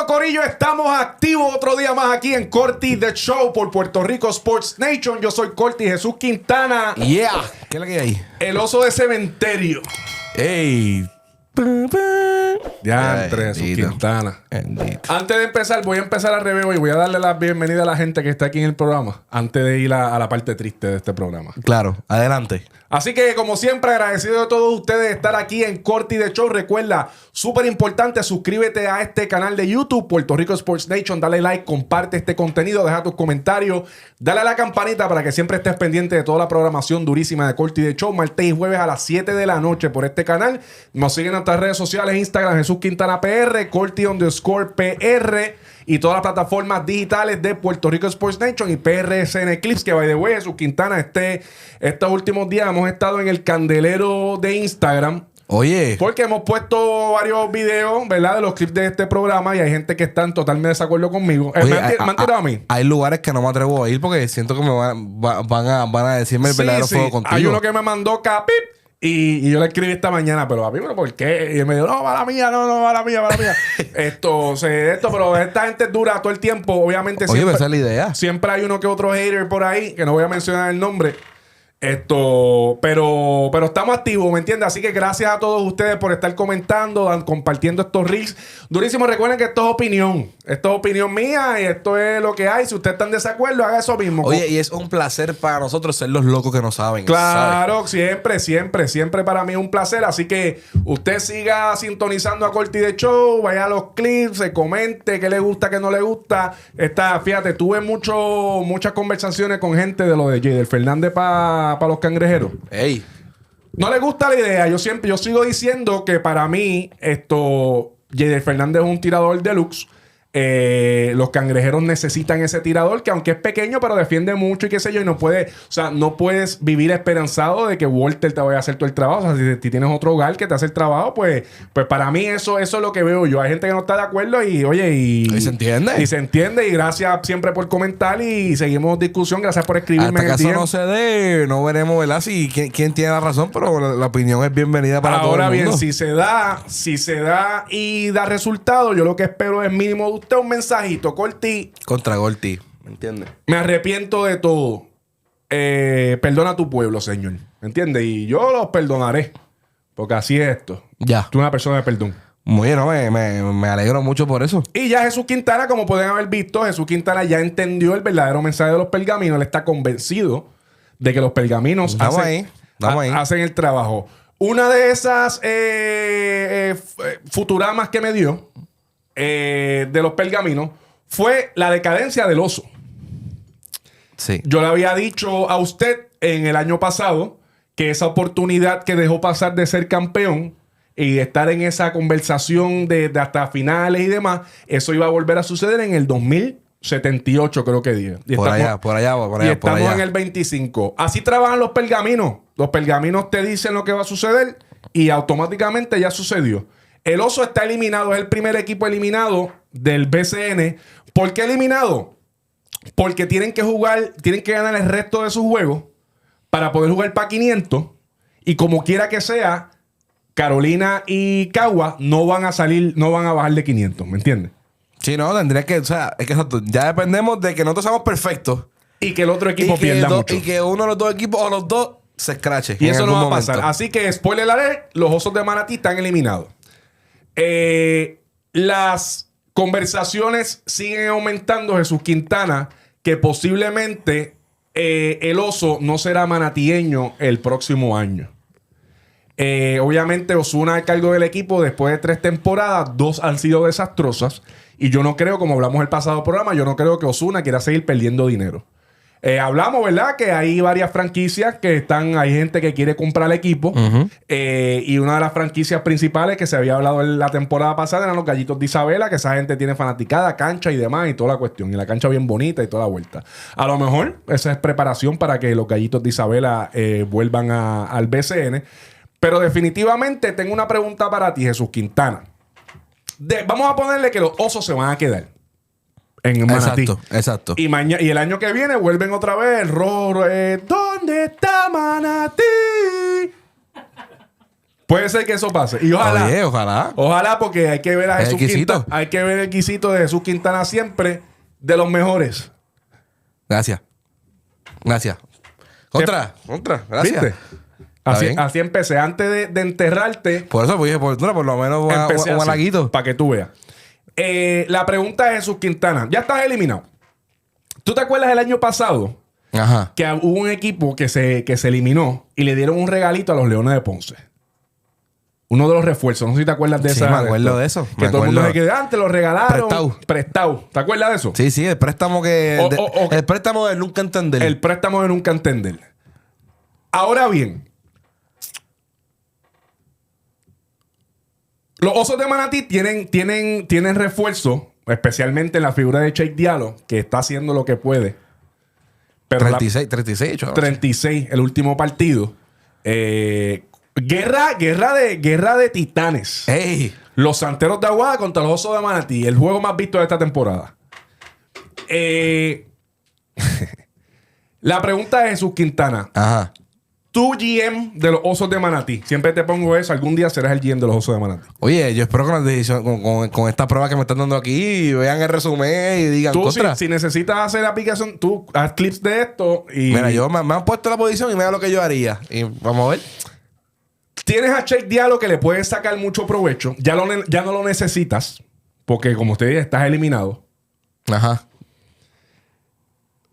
Corillo, estamos activos otro día más aquí en Corti The Show por Puerto Rico Sports Nation. Yo soy Corti Jesús Quintana. Yeah. ¿Qué es la que hay? El oso de cementerio. ¡Ey! Ya entre Jesús Quintana. Antes de empezar, voy a empezar al revés y voy a darle la bienvenida a la gente que está aquí en el programa. Antes de ir a la parte triste de este programa. Claro, adelante. Así que, como siempre, agradecido de todos ustedes de estar aquí en Corti The Show. Recuerda, súper importante, suscríbete a este canal de YouTube, Puerto Rico Sports Nation. Dale like, comparte este contenido, deja tus comentarios. Dale a la campanita para que siempre estés pendiente de toda la programación durísima de Corti The Show. Martes y jueves a las 7 de la noche por este canal. Nos siguen en nuestras redes sociales, Instagram, Jesús Quintana PR, Corti_PR. Y todas las plataformas digitales de Puerto Rico Sports Nation y PRSN Clips, que by the way, Jesús Quintana, estos últimos días hemos estado en el candelero de Instagram. Oye. Porque hemos puesto varios videos, ¿verdad? De los clips de este programa y hay gente que está en total desacuerdo conmigo. Oye, me han tirado a mí. Hay lugares que no me atrevo a ir porque siento que me van a decirme el verdadero fuego contigo. Hay uno que me mandó capip. Y yo le escribí esta mañana, pero a mí, ¿pero por qué? Y él me dijo, no, mala mía, mala mía. Pero esta gente es dura todo el tiempo. Obviamente Oye, siempre, esa es la idea. Siempre hay uno que otro hater por ahí, que no voy a mencionar el nombre. Pero estamos activos, ¿me entiendes? Así que gracias a todos ustedes por estar comentando, compartiendo estos reels. Durísimo, recuerden que esto es opinión. Esto es opinión mía y esto es lo que hay. Si ustedes están en desacuerdo, haga eso mismo. Oye, y es un placer para nosotros ser los locos que no saben. Claro, siempre para mí es un placer. Así que usted siga sintonizando a Corti The Show, vaya a los clips, se comente qué le gusta, qué no le gusta. Fíjate, tuve muchas conversaciones con gente de lo de Jader Fernández para los cangrejeros. Ey. No le gusta la idea. Yo sigo diciendo que para mí, Jader Fernández es un tirador deluxe. Los cangrejeros necesitan ese tirador que aunque es pequeño pero defiende mucho y qué sé yo y no puedes vivir esperanzado de que Walter te vaya a hacer todo el trabajo. O sea, si tienes otro hogar que te hace el trabajo, pues para mí eso es lo que veo yo. Hay gente que no está de acuerdo y oye y se entiende. Y se entiende y gracias siempre por comentar y seguimos discusión. Gracias por escribirme. Hasta que eso no se dé, no veremos, ¿verdad? Si quién tiene la razón, pero la opinión es bienvenida para todo el mundo. Ahora bien, si se da y da resultado, yo lo que espero es mínimo de usted un mensajito, Corti. Contra Corti, ¿me entiendes? Me arrepiento de todo. Perdona a tu pueblo, Señor. ¿Me entiendes? Y yo los perdonaré. Porque así es esto. Ya. Tú eres una persona de perdón. Muy bien, me alegro mucho por eso. Y ya Jesús Quintana, como pueden haber visto, Jesús Quintana ya entendió el verdadero mensaje de los pergaminos. Él está convencido de que los pergaminos hacen el trabajo. Una de esas futuramas que me dio de los pergaminos fue la decadencia del oso. Sí. Yo le había dicho a usted en el año pasado que esa oportunidad que dejó pasar de ser campeón y estar en esa conversación de hasta finales y demás, eso iba a volver a suceder en el 2078, creo que dije. Y Por allá. estamos en el 25. Así trabajan los pergaminos. Los pergaminos te dicen lo que va a suceder y automáticamente ya sucedió. El oso está eliminado. Es el primer equipo eliminado del BCN. ¿Por qué eliminado? Porque tienen que ganar el resto de sus juegos para poder jugar para 500. Y como quiera que sea, Carolina y Cagua no van a bajar de 500. ¿Me entiendes? Sí, no, tendría que... O sea, es que ya dependemos de que nosotros seamos perfectos. Y que el otro equipo pierda mucho. Y que uno de los dos equipos o los dos se escrache. Y eso no va a pasar. Así que, spoiler alert, los osos de Manatí están eliminados. Las conversaciones siguen aumentando, Jesús Quintana, que posiblemente el oso no será manatieño el próximo año. Obviamente Ozuna al cargo del equipo después de 3 temporadas, 2 han sido desastrosas y yo no creo, como hablamos el pasado programa, yo no creo que Ozuna quiera seguir perdiendo dinero. Hablamos, ¿verdad? Que hay varias franquicias hay gente que quiere comprar el equipo. Y una de las franquicias principales que se había hablado en la temporada pasada eran los Gallitos de Isabela, que esa gente tiene fanaticada, cancha y demás y toda la cuestión. Y la cancha bien bonita y toda la vuelta. A lo mejor esa es preparación para que los Gallitos de Isabela vuelvan al BCN. Pero definitivamente tengo una pregunta para ti, Jesús Quintana. Vamos a ponerle que los osos se van a quedar en Manatí. Exacto. Y el año que viene vuelven otra vez el rojo. ¿Dónde está Manatí? Puede ser que eso pase. Y ojalá. Oye, ojalá. Ojalá, porque hay que ver a El Jesús Quisito. Quintana. Hay que ver el Quisito de Jesús Quintana siempre de los mejores. Gracias. Contra. Gracias. ¿Viste? Así, bien. así empecé. Antes de enterrarte, Por eso, pues, por lo menos un halaguito. para que tú veas. La pregunta de Jesús Quintana. Ya estás eliminado. ¿Tú te acuerdas del año pasado Ajá. que hubo un equipo que se eliminó y le dieron un regalito a los Leones de Ponce? Uno de los refuerzos. No sé si te acuerdas de Sí, esa. me acuerdo de eso. Que todo el mundo se quedó antes, lo regalaron. Prestado. ¿Te acuerdas de eso? Sí, el préstamo que... Ok. El préstamo de nunca entender. El préstamo de nunca entender. Ahora bien, los Osos de Manatí tienen refuerzo, especialmente en la figura de Cheik Diallo, que está haciendo lo que puede. Pero 36, chaval. 36, el último partido. Guerra de titanes. ¡Ey! Los Santeros de Aguada contra los Osos de Manatí. El juego más visto de esta temporada. La pregunta de Jesús Quintana. Ajá. Tú, GM de los Osos de Manatí. Siempre te pongo eso. Algún día serás el GM de los Osos de Manatí. Oye, yo espero que la decisión, con esta prueba que me están dando aquí, vean el resumen y digan Tú, contra. si necesitas hacer aplicación, tú haz clips de esto y... Mira, me han puesto en la posición y mira lo que yo haría. Y vamos a ver. Tienes a Cheik Diallo que le puedes sacar mucho provecho. Ya no lo necesitas. Porque, como usted dice, estás eliminado. Ajá.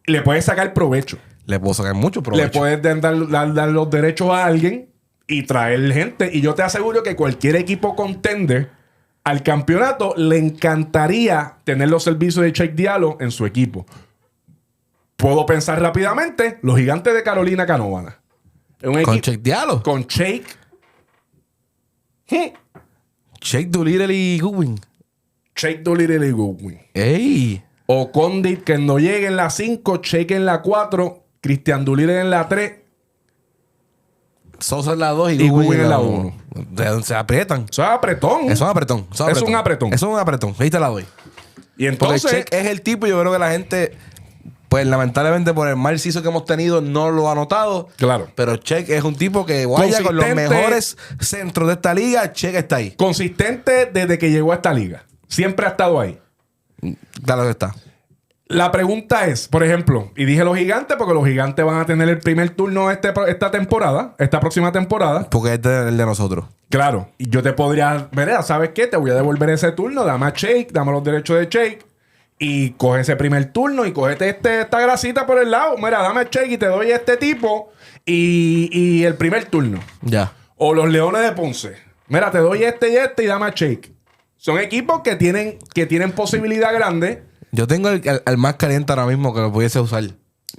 Le puedes sacar provecho. Le puedo sacar mucho provecho. Le puedes dar los derechos a alguien y traer gente. Y yo te aseguro que cualquier equipo contender al campeonato le encantaría tener los servicios de Cheik Diallo en su equipo. Puedo pensar rápidamente los Gigantes de Carolina Canovana. ¿Con Cheik Diallo? Con Cheik. Cheik Doolittle y Goodwin. Cheik Doolittle y Goodwin. ¡Ey! O Condit que no llegue en la 5, Cheik en la 4, Cristian Doolittle en la 3. Sosa en la 2 Y Goodwin en la 1. Se aprietan. Eso es apretón. Eso es un apretón. Es un apretón. Eso es un apretón. Ahí te la doy. Y Porque entonces... Cheik es el tipo, yo creo que la gente, pues lamentablemente por el mal siso que hemos tenido, no lo ha notado. Claro. Pero Cheik es un tipo que vaya con los Consistente. mejores centros de esta liga. Cheik está ahí. Consistente desde que llegó a esta liga. Siempre ha estado ahí. Claro que está. La pregunta es, por ejemplo, y dije los Gigantes porque los Gigantes van a tener el primer turno esta próxima temporada. Porque este es el de nosotros. Claro. Y yo te podría, mira, ¿sabes qué? Te voy a devolver ese turno, dame a Cheik, dame los derechos de Cheik y coge ese primer turno y cógete esta grasita por el lado. Mira, dame a Cheik y te doy este tipo y el primer turno. Ya. O los Leones de Ponce. Mira, te doy este y dame a Cheik. Son equipos que tienen posibilidad grande. Yo tengo el más caliente ahora mismo que lo pudiese usar.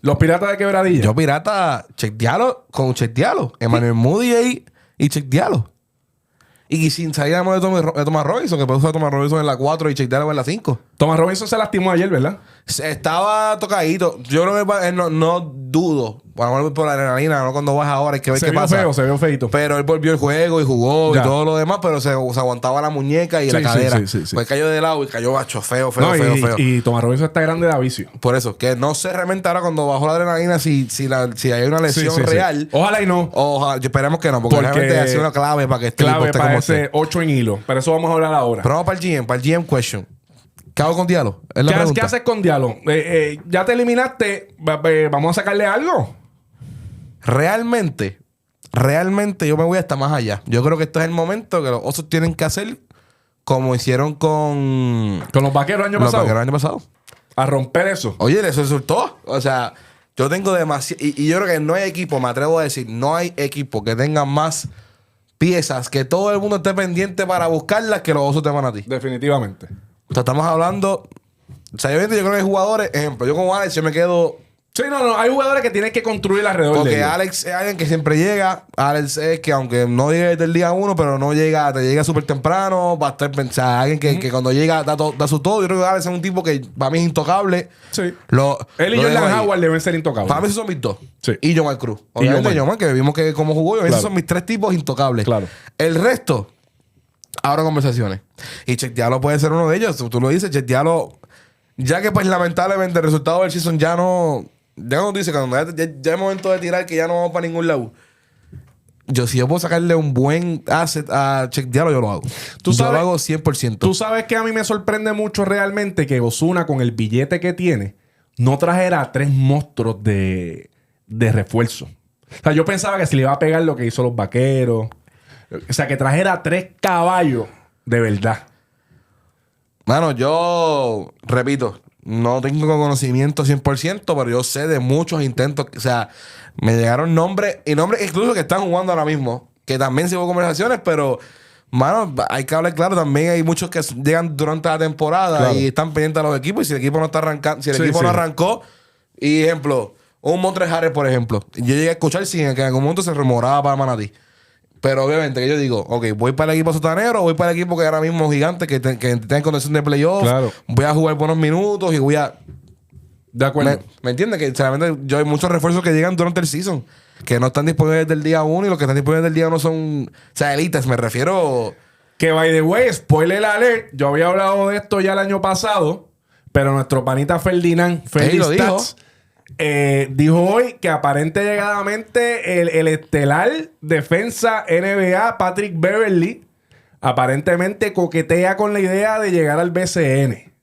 Los Piratas de Quebradilla. Yo pirata Cheik Diallo con Cheik Diallo. Emmanuel Moody y Cheik Diallo. Y sin salir de Thomas Robinson, que puede usar a Thomas Robinson en la 4 y Cheik Diallo en la 5. Thomas Robinson se lastimó ayer, ¿verdad? Estaba tocadito. Yo creo que no dudo. Bueno, por la adrenalina, no cuando vas ahora, hay que ver qué pasa. Se vio feito. Pero él volvió el juego y jugó Ya. y todo lo demás, pero se aguantaba la muñeca y la Sí, cadera. sí. Pues cayó de lado y cayó macho, feo. No, feo. y Thomas Robinson está grande de avicio. Por eso, que no sé realmente ahora cuando bajó la adrenalina si hay una lesión Sí. real. Ojalá y no. Ojalá, esperemos que no, porque realmente ha sido una clave para que este equipo Clave esté para como ese esté. 8 en hilo. Pero eso vamos a hablar ahora. Pero vamos para el GM question. ¿Qué hago con Diallo? Es la pregunta. ¿Qué haces con Diallo? Ya te eliminaste. Vamos a sacarle algo. Realmente yo me voy hasta más allá. Yo creo que este es el momento que los Osos tienen que hacer como hicieron con Con los Vaqueros el año los pasado. Vaqueros el año pasado. A romper eso. Oye, les resultó. O sea, yo tengo demasiado... Y yo creo que no hay equipo, me atrevo a decir, no hay equipo que tenga más piezas, que todo el mundo esté pendiente para buscarlas, que los Osos de Manatí. Definitivamente. O sea, estamos hablando... O sea, yo creo que hay jugadores... Ejemplo, yo como Alex, yo me quedo... Sí, no. Hay jugadores que tienen que construir alrededor de Porque ellos. Alex es alguien que siempre llega. Alex es que aunque no llegue desde el día 1, pero no llega, te llega súper temprano. Va a estar pensando. Alguien que cuando llega da su todo. Yo creo que Alex es un tipo que para mí es intocable. Sí. Él y lo dejo Jordan ahí. Howard deben ser intocables. Para mí esos son mis dos. Sí. Y Jomar Cruz. Y Obviamente Jomar. Jomar, que vimos que cómo jugó. Esos Claro. son mis tres tipos intocables. Claro. El resto, ahora conversaciones. Y Cheik Diallo puede ser uno de ellos. Tú lo dices, Cheik Diallo, ya que pues lamentablemente el resultado del season ya no... Ya nos dice que cuando ya es momento de tirar, que ya no vamos para ningún lado. si yo puedo sacarle un buen asset a Cheick Diallo, yo lo hago. Yo lo hago 100%. Tú sabes que a mí me sorprende mucho realmente que Ozuna, con el billete que tiene, no trajera a 3 monstruos de refuerzo. O sea, yo pensaba que se le iba a pegar lo que hizo los Vaqueros. O sea, que trajera 3 caballos de verdad. Mano, yo repito, no tengo conocimiento 100%, pero yo sé de muchos intentos. O sea, me llegaron nombres y nombres incluso que están jugando ahora mismo, que también se hubo conversaciones, pero, mano, hay que hablar claro. También hay muchos que llegan durante la temporada, claro, y están pendientes de los equipos. Y si el equipo no está arrancando, si el equipo no arrancó, y ejemplo, un Montres Harrell, por ejemplo, yo llegué a escuchar que en algún momento se rumoraba para Manatí. Pero obviamente que yo digo, ok, voy para el equipo sotanero o voy para el equipo que ahora mismo gigante, que tenga condición de playoff. Claro. Voy a jugar buenos minutos y voy a... De acuerdo. ¿Me entiendes? Que realmente yo hay muchos refuerzos que llegan durante el season, que no están disponibles del día 1 y los que están disponibles del día 1 son... O sea, élites, me refiero... Que, by the way, spoiler alert, yo había hablado de esto ya el año pasado, pero nuestro panita Ferdinand, lo dijo. Dijo hoy que aparentemente el estelar defensa NBA Patrick Beverley aparentemente coquetea con la idea de llegar al BCN.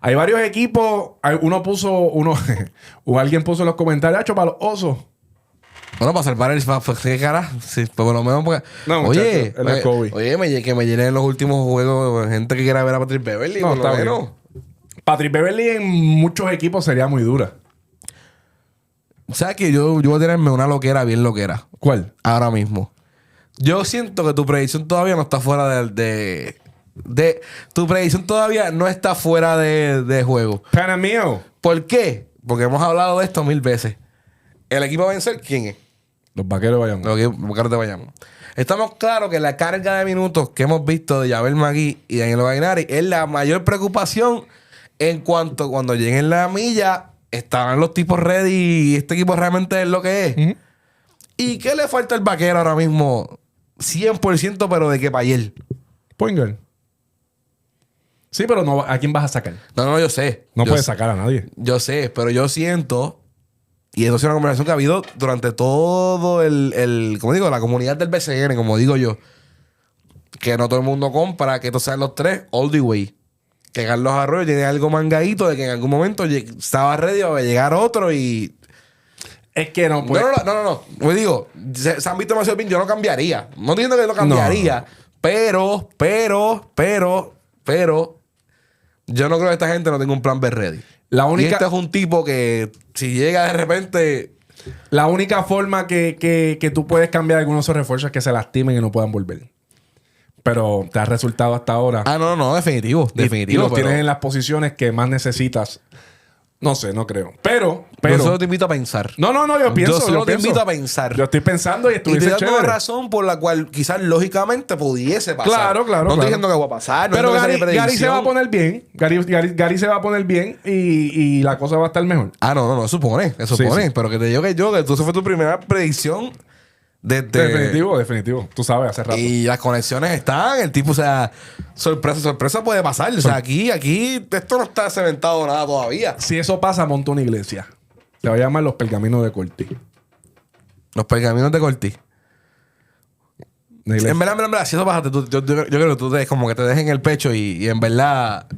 Hay varios equipos. Alguien puso en los comentarios, "Hacho, para los osos". Bueno, para salvar el... ¿Qué cara? Sí, por lo menos porque... No, oye, muchacho, que me llenen los últimos juegos gente que quiera ver a Patrick Beverley. No, por lo menos. bien. Patrick Beverley en muchos equipos sería muy dura. ¿Sabes que yo voy a tirarme una loquera bien loquera? ¿Cuál? Ahora mismo. Yo siento que tu predicción todavía no está fuera tu predicción todavía no está fuera de juego. Pana mío. ¿Por qué? Porque hemos hablado de esto 1000 veces. ¿El equipo a vencer quién es? Los Vaqueros de Bayamón. Los Vaqueros de Bayamón. Estamos claros que la carga de minutos que hemos visto de Yabel Magui y Danilo Gainari es la mayor preocupación en cuanto cuando lleguen la milla estarán los tipos ready y este equipo realmente es lo que es. Uh-huh. ¿Y qué le falta al Vaquero ahora mismo? 100%, pero ¿de qué para ayer? Point guard. Sí, pero no, ¿a quién vas a sacar? No, yo sé. No puedes sacar a nadie. Yo sé, pero yo siento, y esto es una conversación que ha habido durante todo como digo, la comunidad del BCN, como digo yo, que no todo el mundo compra, que estos sean los 3 all the way. Que Carlos Arroyo tiene algo mangadito de que en algún momento estaba ready a llegar otro y... Es que no puede... No. Pues digo, se han visto demasiado bien. Yo no cambiaría. No estoy diciendo que lo cambiaría. No. Pero... Yo no creo que esta gente no tenga un plan B ready. Y este es un tipo que si llega de repente... La única forma que tú puedes cambiar algunos de esos refuerzos es que se lastimen y no puedan volver. Pero te ha resultado hasta ahora. No, definitivo. Y los tienes en las posiciones que más necesitas. No sé, no creo. Pero... Yo solo te invito a pensar. No, yo pienso. Yo solo te invito a pensar. Yo estoy pensando y estuviese chévere. Y te doy una razón por la cual quizás lógicamente pudiese pasar. Claro. No estoy diciendo que va a pasar. Pero Gary se va a poner bien. Gary se va a poner bien y la cosa va a estar mejor. No, supone. Eso supone. Sí. Pero que te digo que tú esa fue tu primera predicción. Definitivo. Tú sabes, hace rato. Y las conexiones están. El tipo, o sea, sorpresa puede pasar. O sea, aquí esto no está cementado nada todavía. Si eso pasa, monta una iglesia. Se va a llamar Los Pergaminos de Corti. Los Pergaminos de Corti. En verdad, si eso pasa, yo creo que tú como que te dejes en el pecho y en verdad...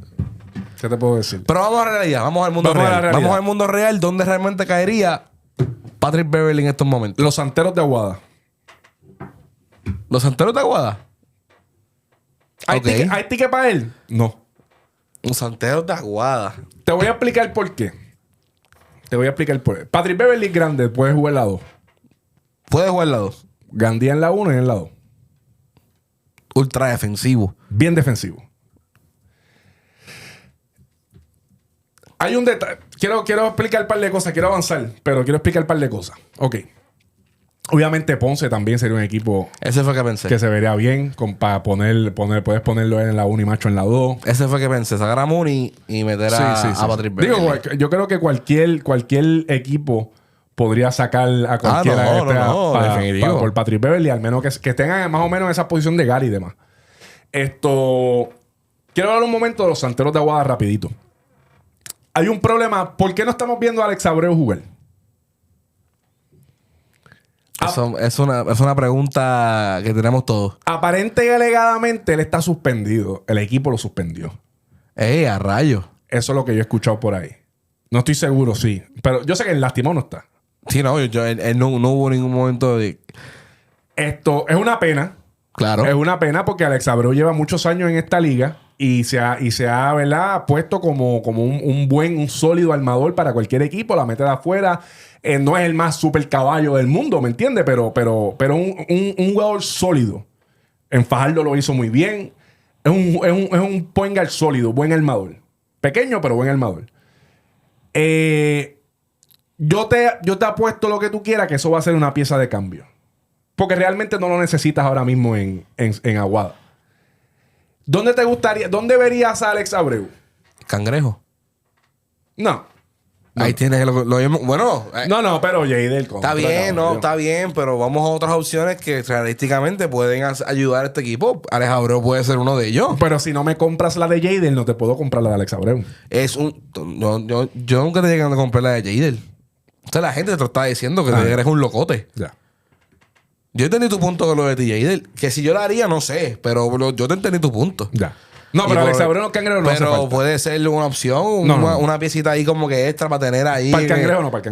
¿Qué te puedo decir? Pero vamos a la realidad. Vamos al mundo real. Vamos al mundo real. ¿Dónde realmente caería Patrick Beverley en estos momentos? Los Santeros de Aguada. ¿Los Santeros de Aguada? ¿Hay ticket para él? No. Los Santeros de Aguada. Te voy a explicar por qué. Patrick Beverley grande, puede jugar la 2. Puede jugar la 2. Gandía en la 1 y en la 2. Ultra defensivo. Bien defensivo. Hay un detalle. Quiero explicar un par de cosas. Quiero avanzar, pero quiero explicar un par de cosas. Ok. Obviamente Ponce también sería un equipo... Ese fue que pensé. Que se vería bien para puedes ponerlo en la 1 y Macho en la 2. Ese fue que pensé. Sacar a Mooney y meter a Patrick Beverley. Digo, yo creo que cualquier equipo podría sacar a cualquiera por Patrick Beverley. Al menos que tengan más o menos esa posición de Gary y demás. Quiero hablar un momento de los Santeros de Aguada rapidito. Hay un problema. ¿Por qué no estamos viendo a Alex Abreu jugar? Eso es una pregunta que tenemos todos. Aparente y alegadamente él está suspendido. El equipo lo suspendió. A rayos. Eso es lo que yo he escuchado por ahí. No estoy seguro, sí. Pero yo sé que el lastimado no está. Sí, no, él no hubo ningún momento de... Esto es una pena. Claro. Es una pena porque Alex Abreu lleva muchos años en esta liga y se ha ¿verdad? Puesto como un sólido armador para cualquier equipo. La mete de afuera. No es el más super caballo del mundo, ¿me entiendes? Pero un jugador sólido. En Fajardo lo hizo muy bien. Es un point guard sólido, buen armador. Pequeño, pero buen armador. Yo te apuesto lo que tú quieras que eso va a ser una pieza de cambio. Porque realmente no lo necesitas ahora mismo en Aguada. ¿Dónde verías a Alex Abreu? Cangrejo. No. Ahí tienes bueno. No, pero Jader... Está bien, está bien, pero vamos a otras opciones que realísticamente pueden ayudar a este equipo. Alex Abreu puede ser uno de ellos. Pero si no me compras la de Jader, no te puedo comprar la de Alex Abreu. Yo nunca te llegué a comprar la de Jader. O sea, la gente te está diciendo que eres un locote. Ya. Yo entendí tu punto con lo de Jader. Que si yo lo haría, no sé. Pero yo te entendí tu punto. Ya. No, pero Alex Abreu no cangrejo no hace falta. Pero puede ser una opción, una piecita ahí como que extra para tener ahí. Para el cangrejo no, para el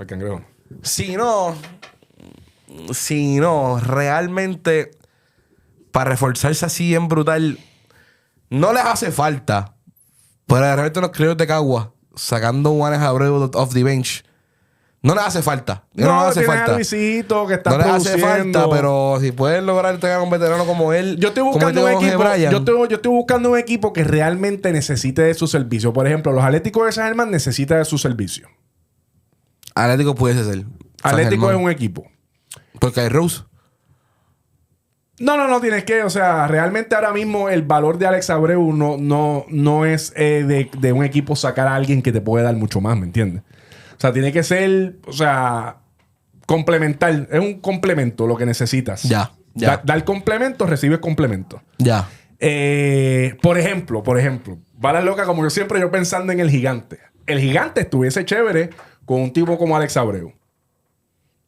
cangrejo no. Si no, realmente para reforzarse así en brutal, no les hace falta. Pero de repente los criollos de Cagua, sacando un Alex Abreu off the bench, no les hace falta. No les hace falta. Luisito, que está no les hace falta, pero si pueden lograr tener un veterano como él. Yo estoy buscando un equipo. Yo estoy buscando un equipo que realmente necesite de su servicio. Por ejemplo, los Atléticos de San Germán necesitan de su servicio. Atlético puede ser. Atlético es un equipo. Porque hay Rose. No tienes que. O sea, realmente ahora mismo el valor de Alex Abreu no es de un equipo sacar a alguien que te puede dar mucho más, ¿me entiendes? O sea, tiene que ser, complementar. Es un complemento lo que necesitas. Ya. Dar complemento, recibes complemento. Ya. Por ejemplo, balas loca como yo siempre, yo pensando en el Gigante. El Gigante estuviese chévere con un tipo como Alex Abreu.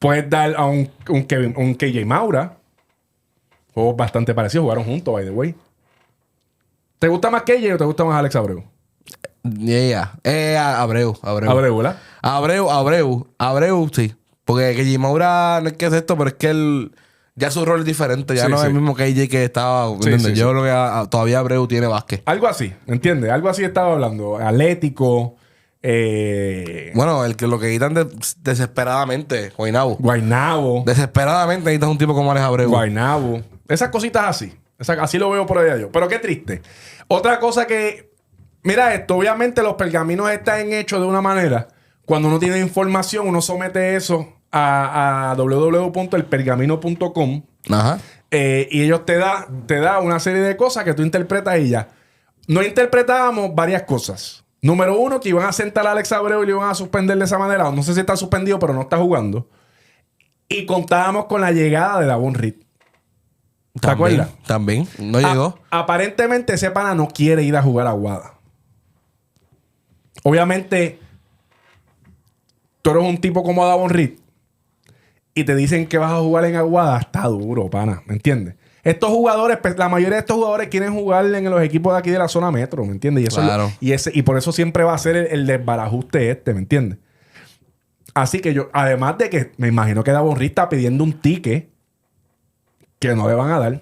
Puedes dar a un KJ Maura. Juegos bastante parecidos. Jugaron juntos, by the way. ¿Te gusta más KJ o te gusta más Alex Abreu? Abreu, ¿verdad? Abreu, sí. Porque KJ Maura no es que es esto, pero es que él ya su rol es diferente. Ya no es el mismo KJ que estaba. ¿Entiendes? Yo creo que todavía Abreu tiene básquet. Algo así, ¿entiendes? Algo así estaba hablando. Atlético. Bueno, lo que quitan desesperadamente, Guaynabo. Desesperadamente necesitas un tipo como Alex Abreu. Guaynabo. Esas cositas así. Así lo veo por allá yo. Pero qué triste. Otra cosa que... Mira esto. Obviamente los pergaminos están hechos de una manera. Cuando uno tiene información, uno somete eso a www.elpergamino.com. Ajá. Y ellos te da una serie de cosas que tú interpretas y ya. No interpretábamos varias cosas. Número uno, que iban a sentar a Alex Abreu y le iban a suspender de esa manera. No sé si está suspendido, pero no está jugando. Y contábamos con la llegada de Davon Reed. ¿Te acuerdas? También. No llegó. Aparentemente ese pana no quiere ir a jugar a Aguada. Obviamente, tú eres un tipo como Davon Reed y te dicen que vas a jugar en Aguada. Está duro, pana. ¿Me entiendes? Estos jugadores, la mayoría de estos jugadores quieren jugar en los equipos de aquí de la zona metro, ¿me entiendes? Y eso claro. Y por eso siempre va a ser el desbarajuste ¿me entiendes? Así que yo, además de que me imagino que Davon Reed está pidiendo un ticket que no le van a dar.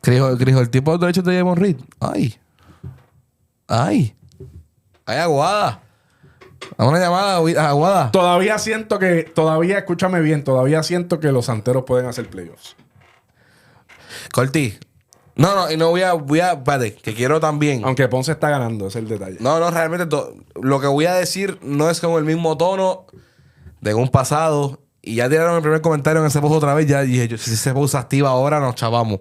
Crijo, el tipo de derechos de Davon Reed. Ay, Aguada. A una llamada a Aguada. Escúchame bien, todavía siento que los santeros pueden hacer playoffs. Corti. No, y no voy a, espérate, que quiero también. Aunque Ponce está ganando, ese es el detalle. No, realmente lo que voy a decir no es con el mismo tono de un pasado. Y ya tiraron el primer comentario en ese post otra vez. Ya dije, si ese post se activa ahora, nos chavamos.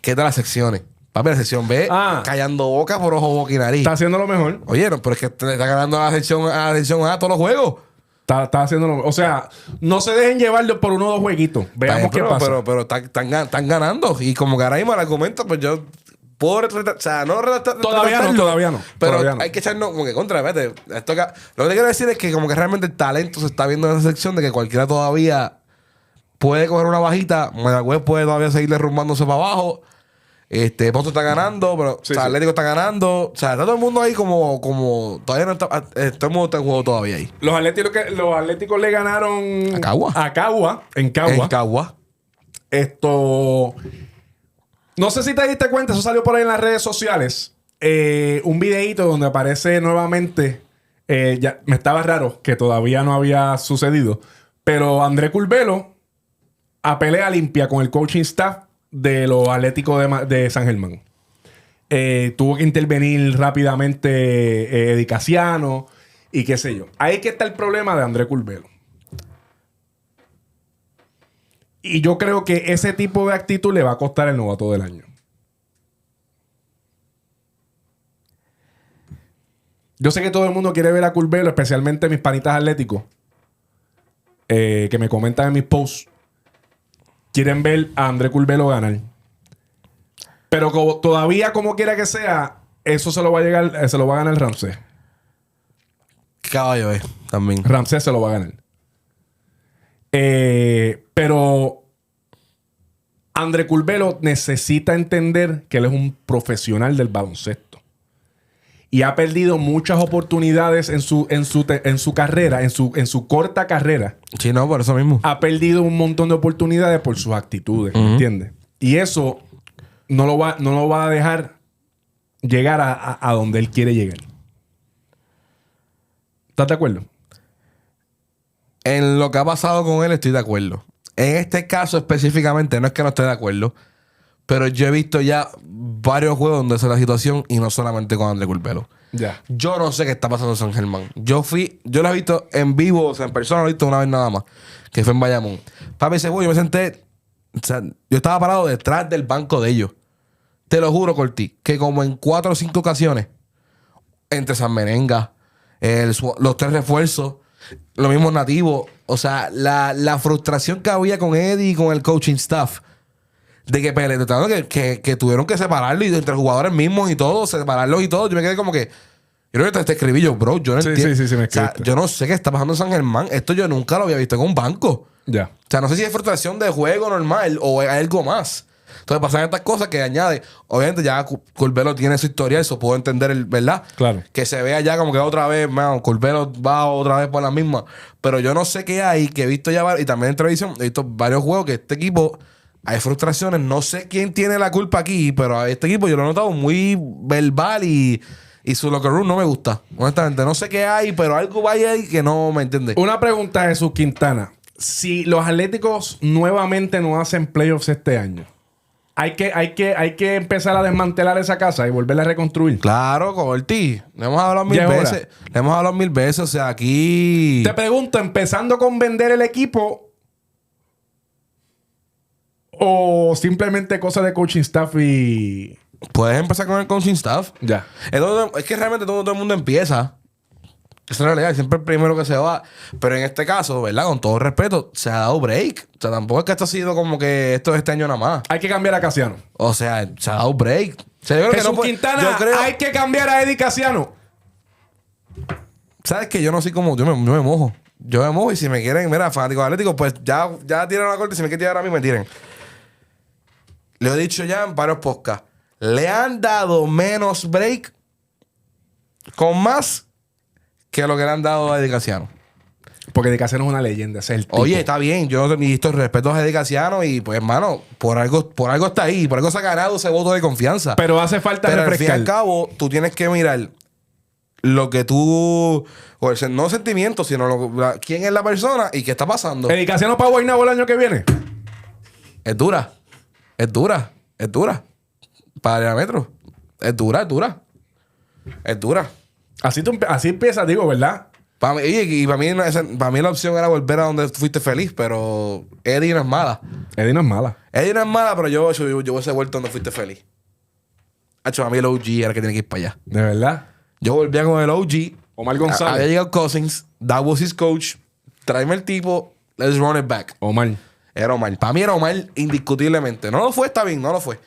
¿Qué tal las secciones? Papi, la sección B, callando boca por ojo, boca y nariz. Está haciendo lo mejor. Oye, no, pero es que le está ganando a la sección A todos los juegos. Está haciendo lo mejor. O sea, no se dejen llevar por uno o dos jueguitos. Veamos qué pasa. Pero están ganando. Y como que ahora mismo el argumento, pues yo o sea, no Todavía no. Pero Todavía no. hay que echarnos como que contra, vete. Lo que te quiero decir es que como que realmente el talento se está viendo en esa sección de que cualquiera todavía puede coger una bajita, Mayagüez puede todavía seguir derrumbándose para abajo. Ponce está ganando, pero Sí, o sea, sí. Atlético está ganando. O sea, está todo el mundo ahí como todavía no está, todo el mundo está en juego todavía ahí. Los Atléticos le ganaron A Cagua. En Cagua. En Cagua. No sé si te diste cuenta, eso salió por ahí en las redes sociales. Un videíto donde aparece nuevamente. Ya, me estaba raro que todavía no había sucedido. Pero André Curvelo a pelea limpia con el coaching staff de los Atléticos de San Germán. Tuvo que intervenir rápidamente Eddie Casiano y qué sé yo. Ahí que está el problema de André Curvelo. Y yo creo que ese tipo de actitud le va a costar el novato del año. Yo sé que todo el mundo quiere ver a Curvelo, especialmente mis panitas atléticos, que me comentan en mis posts. Quieren ver a André Curvelo ganar. Pero todavía, como quiera que sea, eso se lo va a ganar Ramsés. Caballo también. Ramsés se lo va a ganar. Pero André Curvelo necesita entender que él es un profesional del baloncesto. Y ha perdido muchas oportunidades en su carrera, en su corta carrera. Sí, no, por eso mismo. Ha perdido un montón de oportunidades por sus actitudes, ¿me entiendes? Y eso no lo va a dejar llegar a donde él quiere llegar. ¿Estás de acuerdo? En lo que ha pasado con él estoy de acuerdo. En este caso específicamente no es que no esté de acuerdo, pero yo he visto ya varios juegos donde esa es la situación y no solamente con André Curvelo. Ya. Yo no sé qué está pasando en San Germán. Yo lo he visto en vivo, o sea, en persona lo he visto una vez nada más, que fue en Bayamón. Papi, ese juego yo me senté, o sea, yo estaba parado detrás del banco de ellos. Te lo juro, Corti, que como en 4 o 5 ocasiones, entre San Merenga, los 3 refuerzos, los mismos nativos, o sea, la frustración que había con Eddie y con el coaching staff, de que que tuvieron que separarlo y entre jugadores mismos y todo, separarlos y todo. Yo me quedé como que, yo creo que te escribí yo, bro, yo no entiendo. Sí, me o sea, escribiste. yo no sé qué está pasando en San Germán. Esto yo nunca lo había visto en un banco. Ya. O sea, no sé si es frustración de juego normal o hay algo más. Entonces pasan estas cosas que añade. Obviamente ya Curvelo tiene su historia, eso puedo entender, ¿verdad? Claro. Que se vea ya como que otra vez, man, Curvelo va otra vez por la misma. Pero yo no sé qué hay, que he visto ya, y también en televisión, he visto varios juegos que este equipo, hay frustraciones. No sé quién tiene la culpa aquí, pero a este equipo yo lo he notado muy verbal y su locker room no me gusta. Honestamente, no sé qué hay, pero algo vaya ahí que no me entiende. Una pregunta, Jesús Quintana. Si los Atléticos nuevamente no hacen playoffs este año, hay que empezar a desmantelar esa casa y volverla a reconstruir. Claro, Corti. Le hemos hablado mil Ya es hora. veces. Le hemos hablado 1000 veces. O sea, aquí. Te pregunto, ¿empezando con vender el equipo o simplemente cosas de coaching staff y... Puedes empezar con el coaching staff. Ya. Es que realmente todo el mundo empieza. Esa es la realidad. Siempre el primero que se va. Pero en este caso, ¿verdad? Con todo respeto, se ha dado break. O sea, tampoco es que esto ha sido como que esto es este año nada más. Hay que cambiar a Casiano. O sea, se ha dado break. O sea, yo creo Jesús que no Quintana, yo creo, hay que cambiar a Eddie Casiano. ¿Sabes que yo no soy como... Yo me mojo. Yo me mojo y si me quieren... Mira, fanáticos atléticos, pues ya tiran la corte. Si me quieren tirar a mí, me tiren. Le he dicho ya en varios podcasts. Le han dado menos break con más que lo que le han dado a Eddie Casiano. Porque Eddie Casiano es una leyenda. Ese es el tipo. Oye, está bien. Yo no necesito respeto a Eddie Casiano y pues, hermano, por algo está ahí. Por algo se ha ganado ese voto de confianza. Pero hace falta Pero al fin y refrescar. al cabo, tú tienes que mirar lo que tú... no sentimientos, sino quién es la persona y qué está pasando. Eddie Casiano para Guaynabo el año que viene. Es dura. Es dura. Es dura. Para el metro. Es dura, es dura. Es dura. Así empieza, digo, ¿verdad? Y para mí la opción era volver a donde fuiste feliz, pero Eddie no es mala. Eddie no es mala. Eddie no es mala, pero yo hubiese vuelto donde fuiste feliz. Hacho, a mí el OG era el que tenía que ir para allá. De verdad. Yo volvía con el OG. Omar González. Había llegado Cousins. That was his coach. Tráeme el tipo. Let's run it back. Omar. Era Omar. Para mí era Omar indiscutiblemente. No lo fue, está bien, no lo fue.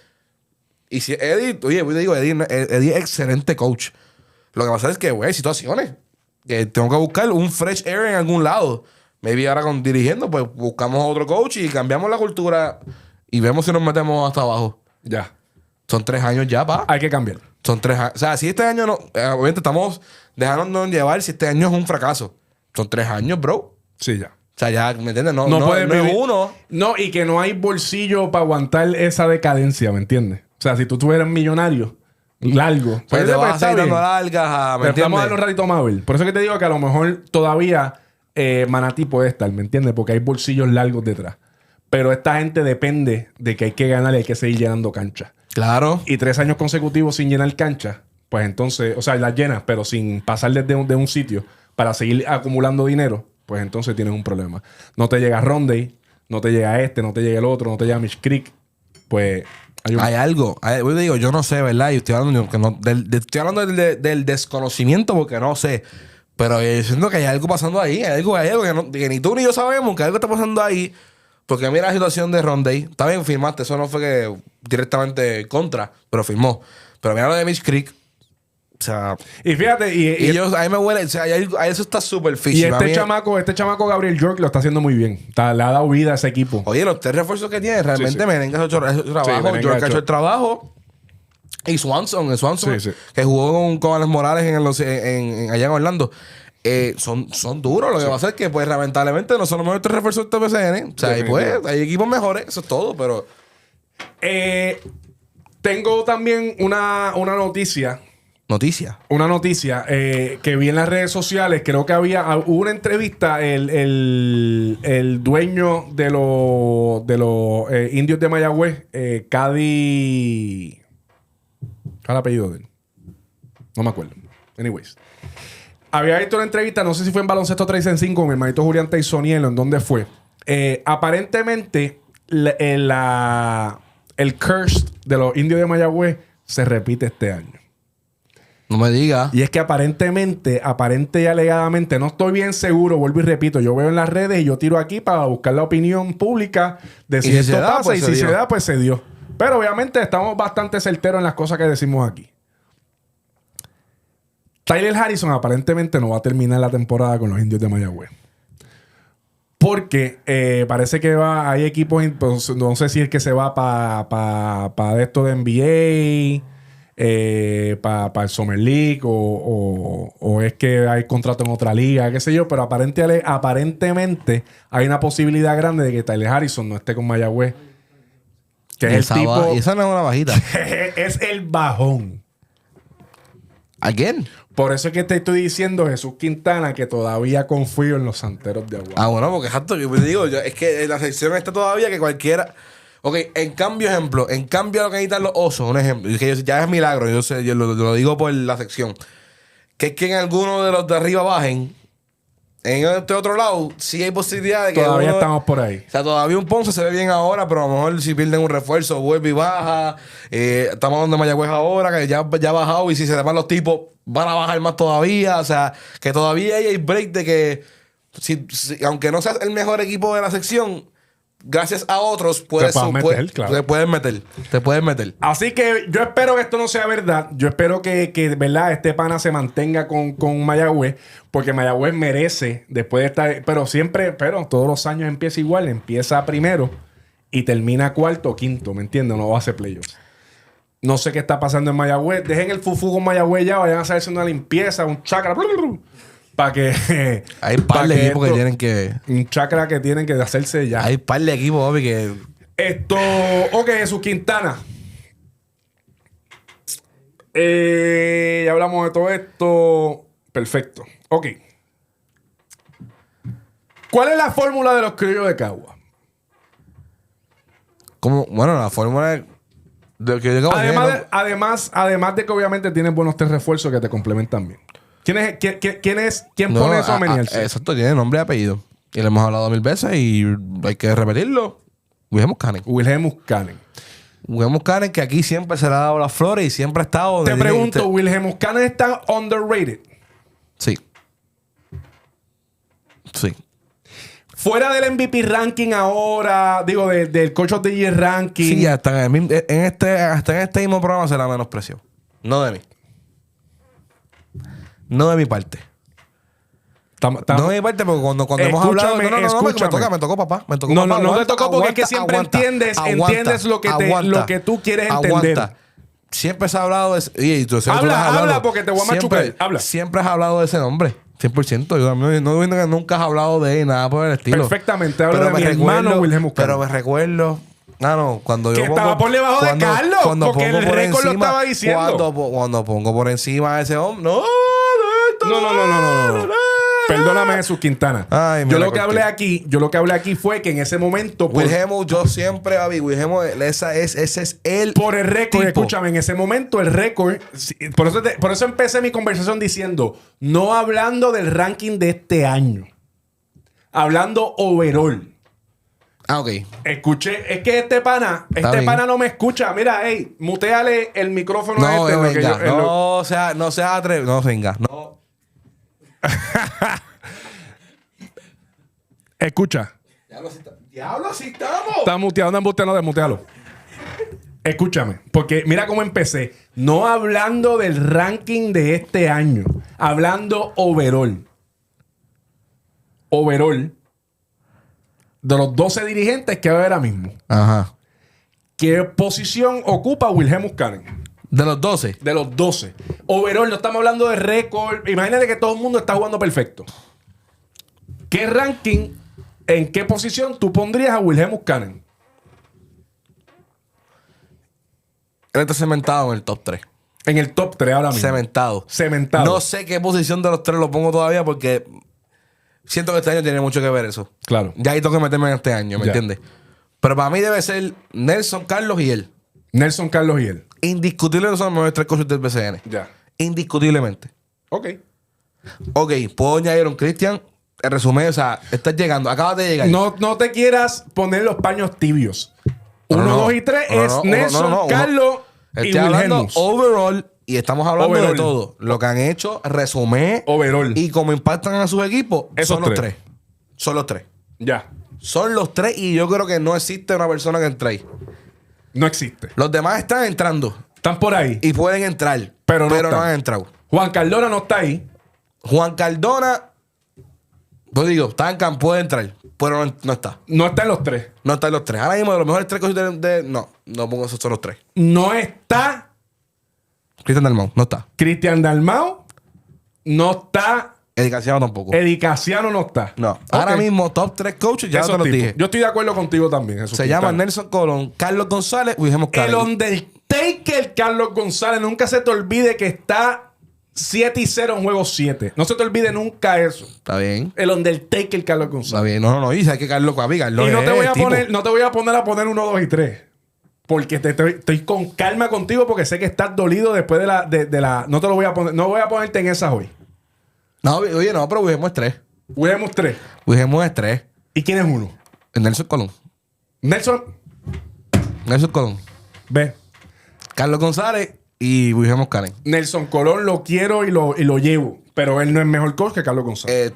Y si Eddie, oye, yo te digo, Eddie es excelente coach. Lo que pasa es que, güey, hay situaciones. Que tengo que buscar un fresh air en algún lado. Maybe ahora con dirigiendo, pues buscamos otro coach y cambiamos la cultura y vemos si nos metemos hasta abajo. Ya. Son 3 años ya, pa. Hay que cambiar. Son 3 años. O sea, si este año no... obviamente estamos dejándonos llevar si este año es un fracaso. Son 3 años, bro. Sí, ya. O sea, ya, ¿me entiendes? No puedes no es vivir- uno. No, y que no hay bolsillo para aguantar esa decadencia, ¿me entiendes? O sea, si tú tuvieras millonario largo, Pues te pues vas a está seguir bien. dando largas, ¿me Pero estamos entiendes? dando un ratito móvil. Por eso que te digo que a lo mejor todavía Manatí puede estar, ¿me entiendes? Porque hay bolsillos largos detrás. Pero esta gente depende de que hay que ganar y hay que seguir llenando canchas. Claro. Y 3 años consecutivos sin llenar canchas, pues entonces, o sea, las llenas, pero sin pasar de un sitio para seguir acumulando dinero, pues entonces tienes un problema. No te llega Rondey, no te llega no te llega el otro, no te llega Mitch Creek, pues Hay algo. Yo te digo, yo no sé, ¿verdad? Y estoy hablando, estoy hablando del desconocimiento porque no sé. Pero siento que hay algo pasando ahí. Hay algo que ni tú ni yo sabemos que algo está pasando ahí. Porque mira la situación de Rondey. Está bien, firmaste. Eso no fue que directamente contra, pero firmó. Pero mira lo de Mitch Creek. O sea... Y fíjate, Y ellos, a mí me huele... O sea, eso está súper y fishy. este chamaco Gabriel York lo está haciendo muy bien. Le ha dado vida a ese equipo. Oye, los 3 refuerzos que tiene, realmente Sí. Merengue ha hecho el trabajo. Merengue York ha ha hecho hecho- el trabajo. Y Swanson, Sí. que jugó con Alex Morales allá en Orlando. Son duros. Lo que pasa es que, pues, lamentablemente no son los mejores 3 refuerzos de TPCN. O sea, y pues, hay equipos mejores, eso es todo, pero... Tengo también una noticia. Noticia. Una noticia que vi en las redes sociales. Creo que hubo una entrevista. El dueño de los indios de Mayagüez, Cady. ¿Cuál es el apellido de él? No me acuerdo. Anyways. Había visto una entrevista, no sé si fue en Baloncesto 365 con mi hermanito Julián Taisonielo, en dónde fue. Aparentemente, el curse de los indios de Mayagüez se repite este año. No me digas. Y es que aparente y alegadamente, no estoy bien seguro, vuelvo y repito, yo veo en las redes y yo tiro aquí para buscar la opinión pública de si Y si esto se da, pasa pues y se si dio. se da, pues se dio. Pero obviamente estamos bastante certeros en las cosas que decimos aquí. Tyler Harrison aparentemente no va a terminar la temporada con los indios de Mayagüez. Porque parece que hay equipos, pues, no sé si es que se va para esto de NBA, para el Summer League o es que hay contrato en otra liga, qué sé yo, pero aparentemente hay una posibilidad grande de que Tyler Harrison no esté con Mayagüez. Que es el tipo... Y esa no es una bajita. es el bajón. ¿Again? Por eso es que te estoy diciendo, Jesús Quintana, que todavía confío en los Santeros de Agua. Bueno, porque exacto, yo te digo, es que en la sección está todavía que cualquiera... Ok, en cambio lo que necesitan los osos, un ejemplo, y que ya es milagro, yo sé, yo lo digo por la sección, que es que en alguno de los de arriba bajen, en este otro lado, sí hay posibilidad de que Todavía uno- estamos por ahí. O sea, todavía un Ponce se ve bien ahora, pero a lo mejor si pierden un refuerzo, vuelve y baja. Estamos hablando de Mayagüez ahora, que ya ha bajado, y si se le van los tipos, van a bajar más todavía. O sea, que todavía hay break de que, aunque no seas el mejor equipo de la sección, gracias a otros puedes Te puedes meter, claro. Te puedes meter. Así que yo espero que esto no sea verdad. Yo espero que ¿verdad? Este pana se mantenga con Mayagüez. Porque Mayagüez merece, después de estar... Pero todos los años empieza igual. Empieza primero y termina cuarto o quinto, ¿me entiendes? No va a hacer playoffs. No sé qué está pasando en Mayagüez. Dejen el fufu con Mayagüez ya. Vayan a hacerse una limpieza, un chakra. Para que... Hay un par de equipos que tienen que... Un chakra que tienen que hacerse ya. Hay un par de equipos, papi, que... Ok, Jesús Quintana. Ya hablamos de todo esto. Perfecto. Ok. ¿Cuál es la fórmula de los criollos de Cagua? Bueno, la fórmula de que yo Además de que obviamente tienes buenos 3 refuerzos que te complementan bien. ¿Quién pone eso a menearse? Exacto, tiene nombre y apellido. Y le hemos hablado 1000 veces y hay que repetirlo. Wilhelm Muscanen. Wilhelm Muscanen. Wilhelm Muscanen, que aquí siempre se le ha dado las flores y siempre ha estado... Te pregunto, ¿Wilhelm Muscanen está underrated? Sí. Sí. Fuera del MVP ranking ahora, digo, del Coach of the Year ranking. Sí, hasta en este mismo programa se la menospreció. No de mí. No de mi parte. No de mi parte, porque cuando hemos hablado. No, me tocó, papá. Me tocó, no, papá. No te tocó porque es que siempre entiendes lo que tú quieres entender. Aguanta. Siempre se ha hablado de ese. Y tú, habla porque te voy a machucar. Habla. Siempre has hablado de ese nombre. 100%. Yo no viendo que nunca has hablado de él, nada por el estilo. Perfectamente. Hablo de mi hermano Wilhelm Buscarin. Pero me recuerdo. Cuando yo que estaba por debajo de Carlos. Porque el récord lo estaba diciendo. Cuando pongo por encima a ese hombre. No. Perdóname, Jesús Quintana. Ay, yo lo que hablé aquí fue que en ese momento. Wilhelm, yo siempre, Javi, Wilhelm, ese es él. Por el récord, escúchame, en ese momento el récord. Por eso empecé mi conversación diciendo, no hablando del ranking de este año, hablando overall. Ok. Escuché, es que este pana no me escucha. Mira, hey, muteale el micrófono no, a este. No sea atrevido. No, venga. No. Escucha. Diablo, si estamos. Está muteado, no desmutealo. Escúchame, porque mira cómo empecé. No hablando del ranking de este año, hablando overall. Overall. De los 12 dirigentes que hay ahora mismo. Ajá. ¿Qué posición ocupa Wilhelm Buscarin? De los 12. De los 12. Overall, no estamos hablando de récord. Imagínate que todo el mundo está jugando perfecto. ¿Qué ranking, en qué posición tú pondrías a Wilhelm Buscarin? Él está cementado en el top 3. En el top 3 ahora mismo. Cementado. No sé qué posición de los 3 lo pongo todavía porque siento que este año tiene mucho que ver eso. Claro. Ya ahí tengo que meterme en este año, ¿me entiendes? Pero para mí debe ser Nelson, Carlos y él. Nelson, Carlos y él. Indiscutiblemente son los mejores 3 coaches del BCN. Ya. Indiscutiblemente. Ok. Puedo añadir un Cristian. El resumen, o sea, estás llegando. Acabas de llegar. No te quieras poner los paños tibios. 1, 2 y 3 es Nelson, Carlos y Estoy hablando Wilhelmus. Overall. Y estamos hablando de todo. Lo que han hecho, resumen. Overall. Y cómo impactan a sus equipos. Esos son los 3. Son los 3. Ya. Son los 3 y yo creo que no existe una persona que entre ahí. No existe. Los demás están entrando. Están por ahí. Y pueden entrar. Pero no han entrado. Juan Cardona no está ahí. Juan Cardona, pues digo, está en campo, puede entrar. Pero no está. No está en los 3. No está en los 3. Ahora mismo de los mejores 3 coaches no pongo esos son los 3. No está Cristian Dalmau, no está. Cristian Dalmau. No está. Edicaciano tampoco. Edicaciano no está. No. Okay. Ahora mismo, top 3 coaches, ya te los dije. Yo estoy de acuerdo contigo también. Eso se llama Nelson Colón, Carlos González, Wilhelm Buscarin. El Undertaker Carlos González. Nunca se te olvide que está 7-0 en juego 7. No se te olvide nunca eso. Está bien. El Undertaker Carlos González. Está bien. No. Y sabes que Carlos y no te voy a poner a poner 1, 2 y 3. Porque estoy con calma contigo porque sé que estás dolido después de la... No te lo voy a poner. No voy a ponerte en esas hoy. No, oye, no, pero Wilhelm es 3. Wilhelm es 3. Wilhelm es 3. ¿Y quién es 1? Nelson Colón. Nelson Colón. Ve. Carlos González y Wilhelm Buscarin. Nelson Colón lo quiero y lo llevo. Pero él no es mejor coach que Carlos González.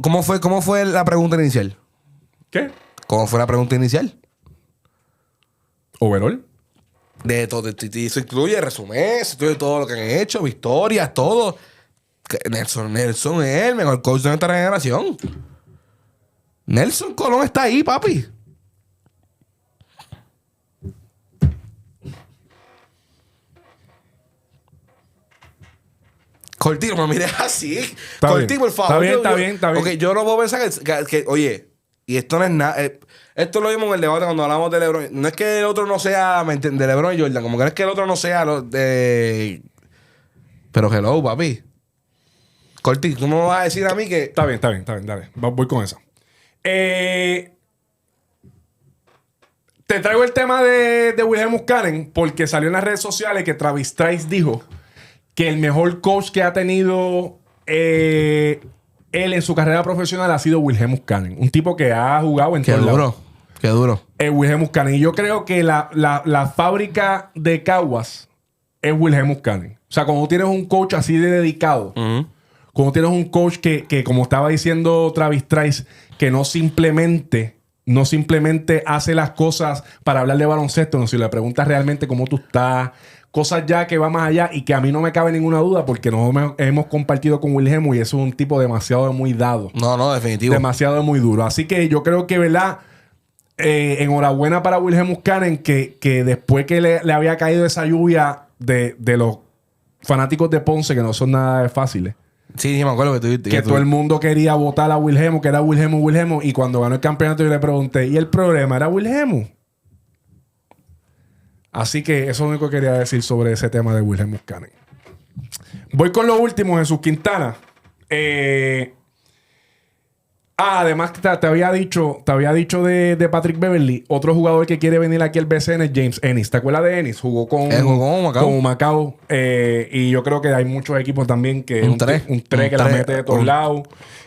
¿Cómo fue la pregunta inicial? ¿Qué? ¿Cómo fue la pregunta inicial? ¿Overall? De todo. Eso incluye resumen, eso incluye todo lo que han hecho, victorias, todo. Nelson es el mejor coach de nuestra generación. Nelson Colón está ahí, papi. Cortino, me mires así. Cortino, por favor. Está bien. Ok, yo no puedo pensar que oye, y esto no es nada. Esto lo vimos en el debate cuando hablamos de LeBron. No es que el otro no sea de LeBron y Jordan, como que no es que el otro no sea de. Pero hello, papi. Corti, ¿tú me vas a decir a mí que...? Está bien. Dale. Voy con eso. Te traigo el tema de Wilhelm Buscarin porque salió en las redes sociales que Travis Trice dijo que el mejor coach que ha tenido él en su carrera profesional ha sido Wilhelm Buscarin. Un tipo que ha jugado en todos lados. Qué duro. Wilhelm Buscarin. Y yo creo que la fábrica de Caguas es Wilhelm Buscarin. O sea, cuando tú tienes un coach así de dedicado... Cuando tienes un coach que como estaba diciendo Travis Trice, que no simplemente hace las cosas para hablar de baloncesto, no, si le preguntas realmente cómo tú estás, cosas ya que va más allá y que a mí no me cabe ninguna duda porque nos hemos compartido con Will Hemu y es un tipo demasiado muy dado. No, definitivo. Demasiado muy duro. Así que yo creo que, ¿verdad? Enhorabuena para Wilhelm Muscanen que después que le había caído esa lluvia de los fanáticos de Ponce, que no son nada fáciles. Sí, me acuerdo que todo el mundo quería votar a Wilhelm, que era Wilhelm. Y cuando ganó el campeonato yo le pregunté, ¿y el problema era Wilhelm? Así que eso es lo único que quería decir sobre ese tema de Wilhelm Muscanen. Voy con lo último, Jesús Quintana. Además, te había dicho de Patrick Beverly, otro jugador que quiere venir aquí al BCN es James Ennis. ¿Te acuerdas de Ennis? Jugó con Macao. Y yo creo que hay muchos equipos también que un 3 que la mete de todos lados.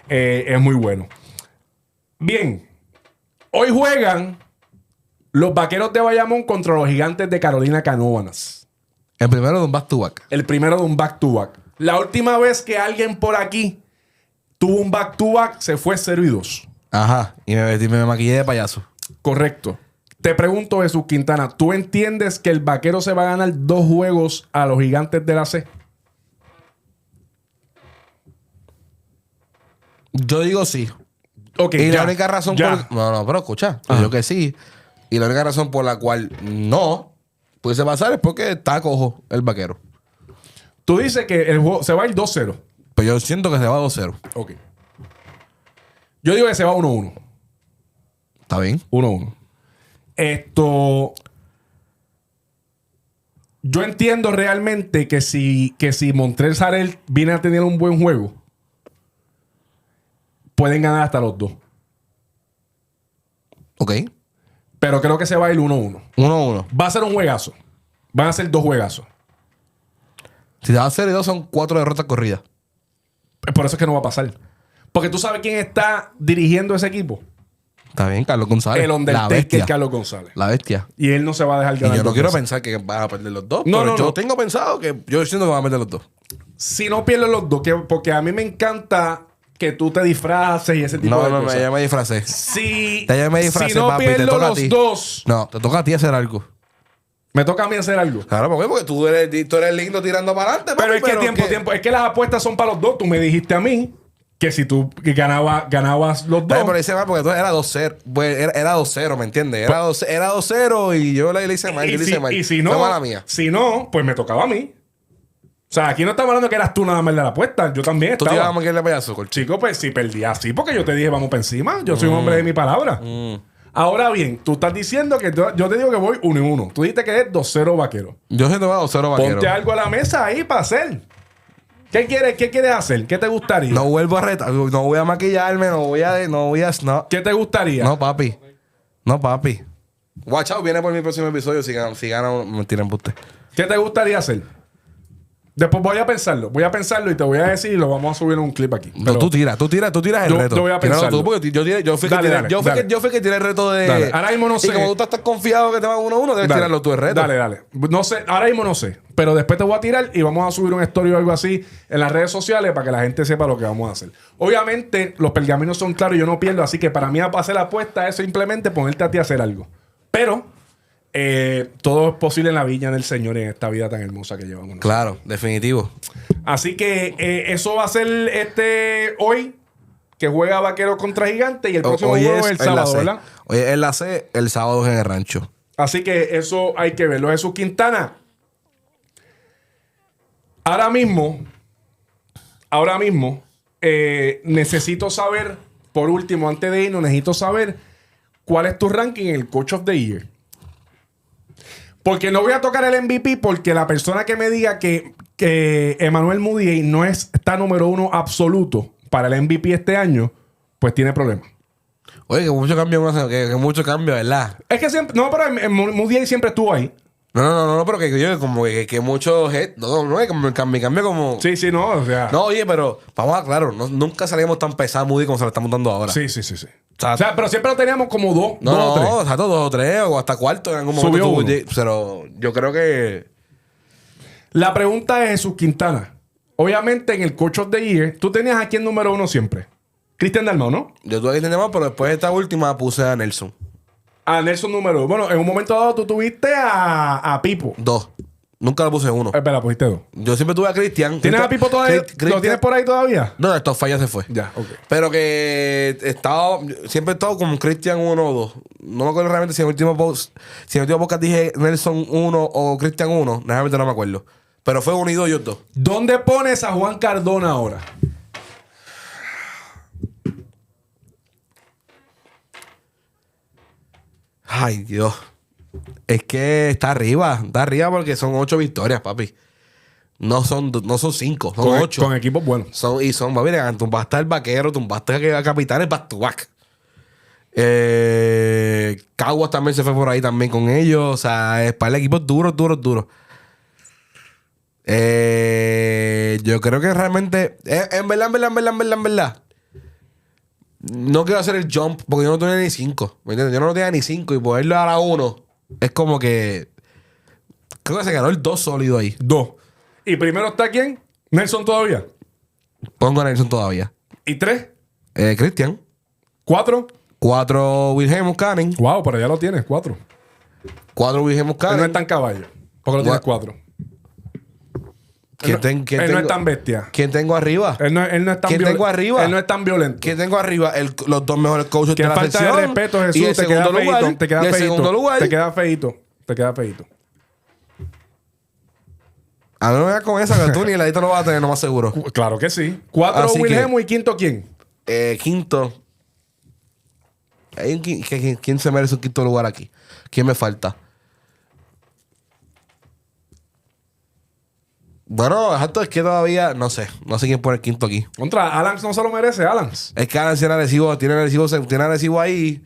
Es muy bueno. Bien. Hoy juegan los Vaqueros de Bayamón contra los Gigantes de Carolina Canóvanas. El primero de un back-to-back. El primero de un back-to-back. La última vez que alguien por aquí tuvo un back-to-back, se fue 0-2. Ajá. Y me maquillé de payaso. Correcto. Te pregunto, Jesús Quintana, ¿tú entiendes que el Vaquero se va a ganar 2 juegos a los Gigantes de la C? Yo digo sí. Ok, y la única razón por... No, pero escucha. Yo digo que sí. Y la única razón por la cual no pudiese pasar es porque está cojo el Vaquero. Tú dices que el juego se va a ir 2-0. Pues yo siento que se va 2-0. Ok. Yo digo que se va 1-1. ¿Está bien? 1-1. Yo entiendo realmente que si Montrell Harrell viene a tener un buen juego, pueden ganar hasta los 2. Ok. Pero creo que se va a ir 1-1. 1-1. Va a ser un juegazo. Van a ser 2 juegazos. Si se va a hacer 2 son 4 derrotas corridas. Por eso es que no va a pasar. Porque tú sabes quién está dirigiendo ese equipo. Está bien, Carlos González. El Undertaker, Carlos González. La bestia. Y él no se va a dejar ganar. Y yo no quiero pensar que van a perder los 2. No, yo tengo pensado que yo siento que van a perder los 2. Si no pierden los 2, porque a mí me encanta que tú te disfraces y ese tipo de cosas. No, ya me disfracé. Si no papi, pierdo los 2... No, te toca a ti hacer algo. Me toca a mí hacer algo. Claro, porque tú eres lindo tirando para adelante. Pero es que tiempo. Es que las apuestas son para los 2. Tú me dijiste a mí que si tú ganabas los 2. Pero dice mal porque entonces era 2-0. Pues era 2-0, ¿me entiendes? Era 2-0 y yo le hice mal. Y si no, mala mía. Si no, pues me tocaba a mí. O sea, aquí no estamos hablando que eras tú nada más de la apuesta. Yo también estaba. ¿Tú te ibas a manquearle payaso, Corcho? Chico, pues si perdía así, porque yo te dije vamos para encima. Yo soy un hombre de mi palabra. Ahora bien, tú estás diciendo que yo te digo que voy 1-1. Tú dijiste que es 2-0 Vaquero. Yo siento que va 2-0 Vaquero. Ponte algo a la mesa ahí para hacer. ¿Qué quieres hacer? ¿Qué te gustaría? No vuelvo a retar. No voy a maquillarme. No. ¿Qué te gustaría? No, papi. Watch out, viene por mi próximo episodio. Si gana, me tiran por usted. ¿Qué te gustaría hacer? Después voy a pensarlo y te voy a decir y lo vamos a subir en un clip aquí. Pero tú tiras el reto. Yo voy a pensarlo. Tú, porque yo fui que tiré el reto de... Dale. Ahora mismo no sé. Y como tú estás confiado que te va 1-1, debes tirarlo tú el reto. Dale. No sé, ahora mismo no sé. Pero después te voy a tirar y vamos a subir un story o algo así en las redes sociales para que la gente sepa lo que vamos a hacer. Obviamente, los pergaminos son claros y yo no pierdo. Así que para mí, para hacer la apuesta, es simplemente ponerte a ti a hacer algo. Pero... todo es posible en la viña del Señor en esta vida tan hermosa que llevamos. Claro, definitivo. Así que eso va a ser hoy, que juega Vaquero contra Gigante, y el próximo juego es el sábado, ¿verdad? Hoy es la C, el sábado es en el rancho. Así que eso hay que verlo. Jesús Quintana. Ahora mismo, necesito saber, por último, antes de irnos, necesito saber cuál es tu ranking en el Coach of the Year. Porque no voy a tocar el MVP porque la persona que me diga que Emmanuel Mudiay no está número 1 absoluto para el MVP este año, pues tiene problemas. Oye, que mucho cambio, ¿verdad? Es que siempre... No, pero Mudiay siempre estuvo ahí. No, pero que yo como que mucho... No, es como mi cambio como... Sí, no, o sea... No, oye, pero vamos a claro, nunca salíamos tan pesados Moody como se lo estamos dando ahora. Sí. O sea, pero siempre lo teníamos como 2 o 3. No, exacto, 2 o 3 o hasta cuarto en algún momento. Subió uno. Pero yo creo que... La pregunta es, Jesús Quintana. obviamente en el Coach of the Year, tú tenías aquí en número 1 siempre. Cristian Dalmau, ¿no? Yo tuve que entender más, pero después de esta última puse a Nelson. A Nelson número 1. Bueno, en un momento dado tú tuviste a Pipo. 2. Nunca lo puse 1. Espera, pusiste 2. Yo siempre tuve a Cristian. ¿Tienes a Pipo todavía? ¿Lo tienes por ahí todavía? No, estos fallas se fue. Ya, ok. Pero que siempre he estado como Cristian 1 o 2. No me acuerdo realmente si en el último podcast dije Nelson 1 o Cristian 1. Realmente no me acuerdo. Pero fue 1 y 2 y 2. ¿Dónde pones a Juan Cardona ahora? Ay, Dios. Es que está arriba porque son 8 victorias, papi. No son 5, son 8. Con equipos buenos. Son, papi, tumbaste al Vaquero, tumbaste a Capitanes, back to back. Caguas también se fue por ahí también con ellos. O sea, es para el equipo duros. Yo creo que realmente, en verdad, no quiero hacer el jump porque yo no tenía ni 5. ¿Me entiendes? Yo no tenía ni 5 y poderlo dar a 1 es como que. Creo que se ganó el 2 sólido ahí. 2. ¿Y primero está quién? Nelson todavía. Pongo a Nelson todavía. ¿Y 3? Cristian. 4. 4 Wilhelmus Canning. Wow, pero ya lo tienes, 4. 4 Wilhelmus Él Canning. no es tan caballo. Porque lo tienes 4. Él no es tan bestia. ¿Quién tengo arriba? Él no es tan ¿Quién tengo arriba? Él no es tan violento. ¿Quién tengo arriba? Los 2 mejores coaches de la falta sección. de respeto, Jesús. Y el segundo lugar. Te queda y el feíto. segundo lugar. Te queda feíto. A mí no me da con esa que tú ni el ladito lo vas a tener, no más seguro. Claro que sí. 4 Wilhelmus y quinto ¿quién? Quinto. ¿Quién se merece un quinto lugar aquí? ¿Quién me falta? Bueno, exacto, es que todavía no sé quién pone el quinto aquí. Contra Alans no se lo merece, Alans. Es que Alans tiene Arecibo ahí.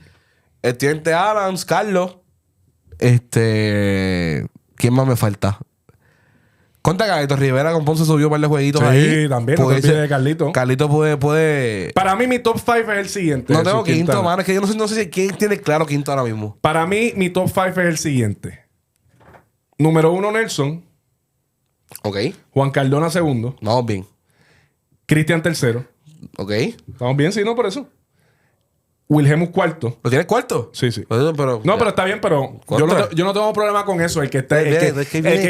El teniente Alans, Carlos. ¿Quién más me falta? Contra Carlitos Rivera con Ponce subió un par de jueguitos ahí. Sí, también. No te olvides de Carlito. Carlito puede. Para mí, mi top 5 es el siguiente. No tengo quinto, mano. Es que yo no sé si quién tiene claro quinto ahora mismo. Para mí, mi top 5 es el siguiente. Número 1, Nelson. Ok. Juan Cardona, segundo. Vamos bien. Cristian, tercero. Ok. ¿Estamos bien? Sí, ¿no? Por eso. Wilhelmus, cuarto. ¿Lo tienes cuarto? Sí, sí. Pero está bien, pero yo no tengo problema con eso. El que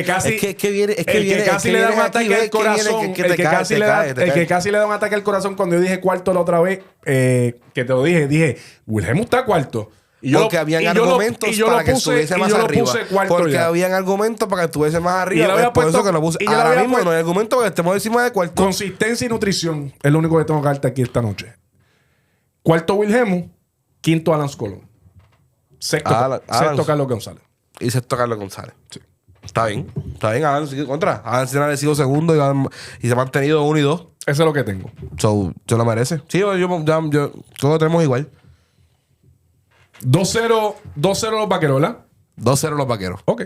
casi le da un ataque al corazón. El que casi le da un ataque al corazón cuando yo dije cuarto la otra vez, que te lo dije, Wilhelmus está cuarto. Porque habían argumentos para que estuviese más arriba. Porque habían argumentos para que estuviese más arriba. Es por eso que lo puse. Ahora mismo no hay argumentos para que estemos encima de cuarto. Consistencia y nutrición es lo único que tengo que darte aquí esta noche. Cuarto Wilhelmus, quinto Alans Colón. Sexto Carlos González. Y sexto Carlos González. Sí. Está bien. Alans sigue contra. Alans ha sido segundo y se ha mantenido 1 y 2. Eso es lo que tengo. ¿Se lo merece? Sí, yo todos lo tenemos igual. 2-0 los Vaqueros, ¿verdad? 2-0 los Vaqueros. Ok.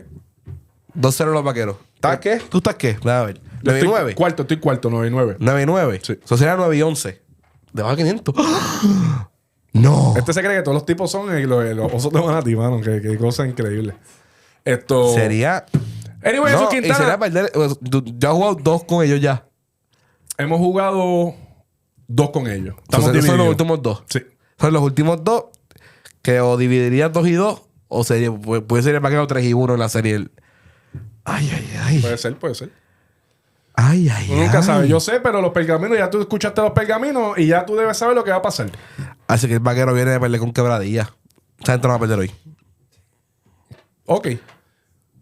2-0 los Vaqueros. ¿Estás qué? ¿Tú estás qué? A ver. 9-9. Estoy cuarto, 9-9. 9-9. Sí. Eso sería 9-11. Debajo de 500. No. Este se cree que todos los tipos son los osos de Manatí, mano. Qué cosa increíble. Esto... Sería... Anyway, no, eso Quintana. Y sería perder... Yo he jugado 2 con ellos ya. Hemos jugado 2 con ellos. Estamos divididos. Son los últimos 2. Sí. Son los últimos 2 que o dividirías 2 y 2 o puede ser el paquete 3 y 1 en la serie. Ay. Puede ser. Ay. Uno nunca sabe. Yo sé, pero los pergaminos, ya tú escuchaste los pergaminos y ya tú debes saber lo que va a pasar. Así que el vaquero viene de perder con quebradilla. Esa gente no va a perder hoy. Ok.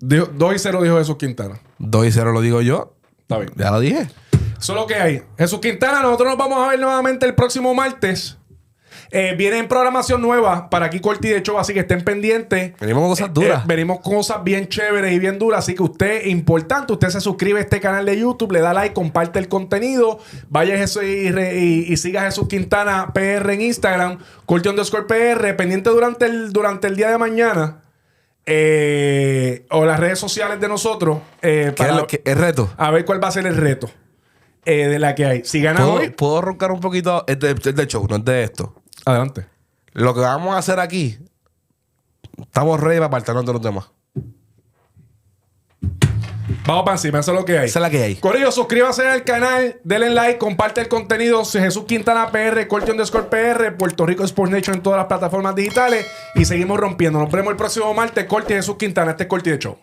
2-0 dijo Jesús Quintana. 2-0 lo digo yo. Está bien. Ya lo dije. Eso es lo que hay. Jesús Quintana, nosotros nos vamos a ver nuevamente el próximo martes. Viene en programación nueva para aquí Corti de Show, así que estén pendientes. Venimos con cosas duras. Venimos con cosas bien chéveres y bien duras. Así que importante, usted se suscribe a este canal de YouTube, le da like, comparte el contenido. Vaya y siga a Jesús Quintana PR en Instagram, Corti_PR, pendiente durante el día de mañana. O las redes sociales de nosotros. El reto. A ver cuál va a ser el reto de la que hay. Si ganan hoy. ¿Puedo roncar un poquito? Es de show, no es de esto. Adelante. Lo que vamos a hacer aquí, estamos ready para apartarnos de los demás. Vamos para encima, eso es lo que hay. Esa es la que hay. Corillo, suscríbase al canal, denle like, comparte el contenido. Jesús Quintana PR, Corte_PR, Puerto Rico Sports Nation en todas las plataformas digitales. Y seguimos rompiendo. Nos vemos el próximo martes. Corte Jesús Quintana. Este es Corte de Show.